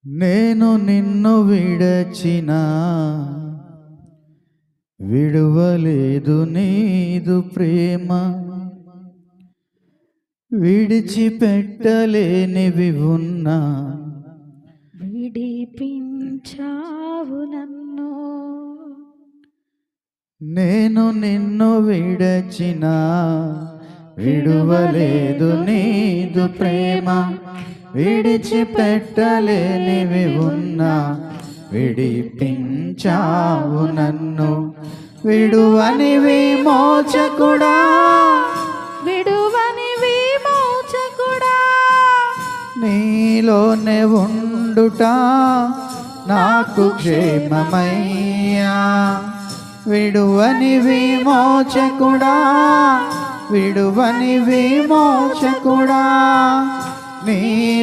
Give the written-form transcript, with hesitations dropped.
నేను నిన్ను విడచిన విడువలేదు నీదు ప్రేమ, విడిచిపెట్టలేనివి ఉన్నా విడిపించావు నన్ను. నేను నిన్ను విడచిన విడువలేదు నీదు ప్రేమ, విడిచిపెట్టలేనివి ఉన్నా విడిపించావు నన్ను. విడువని విమోచకుడా, విడువని విమోచకుడా, నీలోనే ఉండుట నాకు క్షేమమయ్యా. విడువని విమోచకుడా, విడువని విమోచకుడా, నీలో